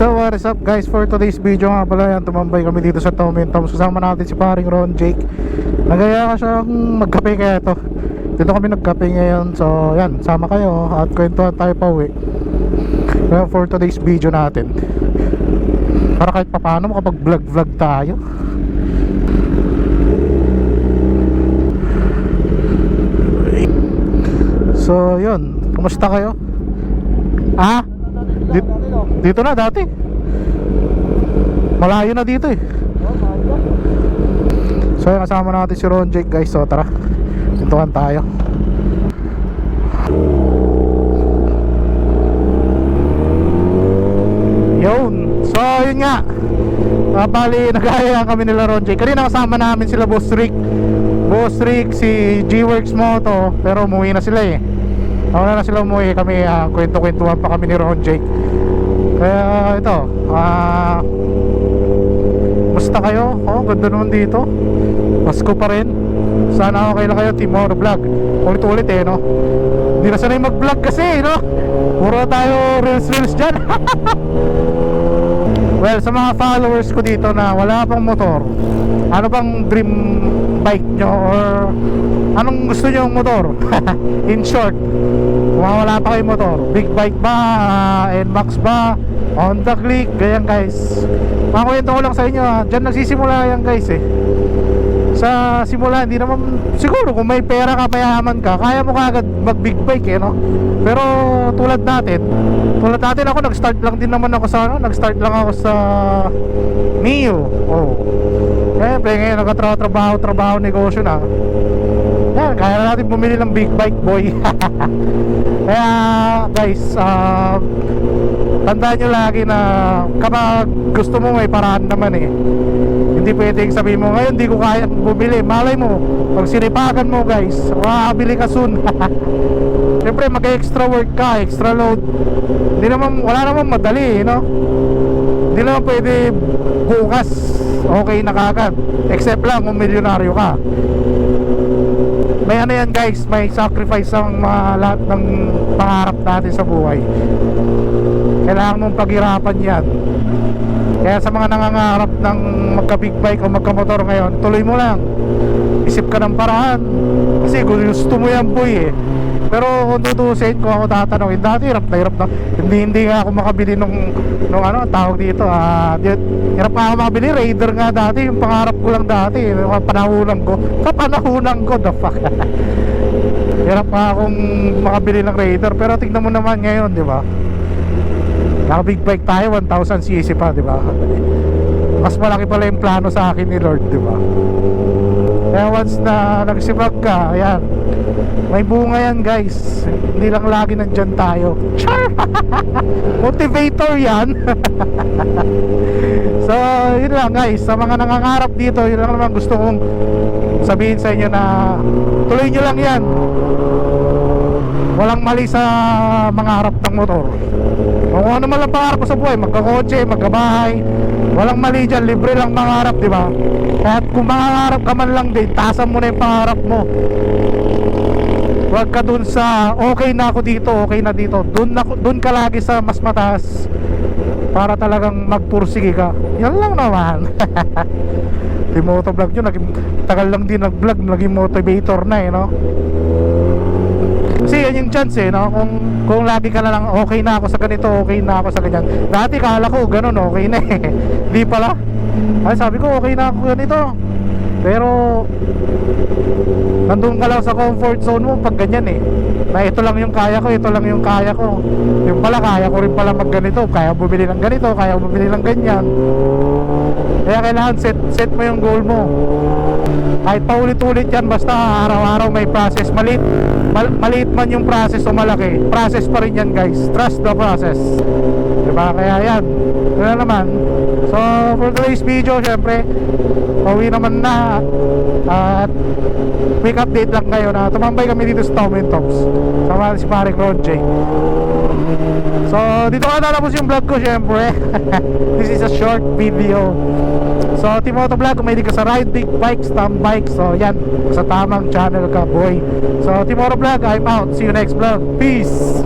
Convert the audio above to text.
So what is up guys, for today's video nga pala yan, tumambay kami dito sa Tom and Tom's. Kasama natin si paring Ron Jake. Nagaya ka siyang magkape kaya ito. Dito kami nagkape ngayon. So yan, sama kayo at kwentuhan tayo pa uwi. Kaya for today's video natin, para kahit papaano makapag vlog tayo. So yun, kumusta kayo? Ah? Dito na dati. Malayo na dito eh. So yung kasama natin si Ron Jake guys. So tara, tuntukan tayo. Yun. So yun nga, bali nagaya kami nila Ron Jake. Kanina kasama namin sila Boss Rick, si G-Works Moto. Pero umuwi na sila eh. Nauna na sila umuwi. Kami kwento-kwentuhan pa kami ni Ron Jake. Kaya ito, musta kayo? Oh, ganda naman dito. Pasko pa rin. Sana okay lang kayo, Team Moro Vlog. Ulit-ulit eh, no? Hindi na sanay mag-vlog kasi, no? Puro tayo reels dyan. Well, sa mga followers ko dito na wala pang motor, ano bang dream bike nyo? Or anong gusto nyo motor? In short, kung wala pa kayong motor, big bike ba, NMAX ba, Honda Click, ganyan guys. Makakwento ko lang sa inyo, dyan nagsisimula yan guys eh. Sa simula, hindi naman, siguro kung may pera ka, payaman ka, kaya mo kagad mag big bike eh, no? Pero tulad natin ako, nag-start lang din naman ako sa nag-start lang ako sa Mio. Oh. Siyempre ngayon nagtatrabaho negosyo na. Yan, kaya na natin bumili ng big bike boy. Kaya guys, tandaan nyo lagi na kapag gusto mo may paraan naman eh. Hindi pwedeng sabihin mo ngayon di ko kaya bumili. Malay mo, pag sinipagan mo guys, makakabili ka soon. Siyempre mag-extra work ka, extra load. Wala naman madali, no? Hindi naman pwede bukas okay na kagad. Except lang kung milyonaryo ka. May ano yan guys, may sacrifice ang lahat ng pangarap natin sa buhay. Kailangan mong paghirapan yan. Kaya sa mga nangangarap ng magka big bike o magka motor ngayon, tuloy mo lang. Isip ka ng paraan. Kasi gusto mo yan boy eh. Pero kung tutusin, kung ako tatanungin, dati hirap na hindi nga ako makabili nung ano, tawag dito, hirap pa ako makabili, Raider nga dati, yung pangarap ko lang dati, panahunan ko, the fuck. Hirap pa akong makabili ng Raider, pero tignan mo naman ngayon, di ba? Naka big bike tayo, 1000cc pa, di ba? Mas malaki pala yung plano sa akin ni Lord, di ba? Kaya once na nagsibag ka, ayan, may bunga yan guys. Hindi lang lagi nandyan tayo. Char! Motivator yan. So yun lang guys, sa mga nangangarap dito, yun lang naman gusto kong sabihin sa inyo na tuloy nyo lang yan. Walang mali sa mangarap ng motor. Kung ano man lang pangarap mo sa buhay, magkakotse, magkabahay, walang mali dyan, libre lang mangarap, di ba? Kahit kung mangarap ka man lang din, tasan mo na yung pangarap mo. Huwag ka dun sa okay na ako dito, okay na dito. Dun ka lagi sa mas mataas para talagang magpursige ka. Yan lang naman. Yung motovlog nyo, tagal lang din nag-vlog, naging motivator na eh, no? Kasi yan yung chance eh, no? Kung lagi ka na lang okay na ako sa ganito, okay na ako sa ganyan. Dati kala ko ganun, okay na eh. Di pala. Ay sabi ko okay na ako ganito. Pero nandun ka lang sa comfort zone mo pag ganyan eh. Na ito lang yung kaya ko, ito lang yung kaya ko. Yung pala kaya ko rin pala mag ganito, kaya bumili ng ganito, kaya bumili ng ganyan. Kaya kailangan set mo yung goal mo. Kahit paulit-ulit yan, basta araw-araw may process. Maliit man yung process o malaki, process pa rin yan guys. Trust the process, diba? Kaya yan, yun naman. So for today's video, syempre pauwi naman na. At quick update lang kayo na tumambay kami dito sa Tom and Tom's. Sama si paring Ron Jake. So dito ka natapos yung vlog ko syempre. This is a short video. So Team Moto Vlog, kung may di ka sa ride, big bikes, thumb bikes, so yan, sa tamang channel ka boy. So Team Moto Vlog, I'm out. See you next vlog. Peace.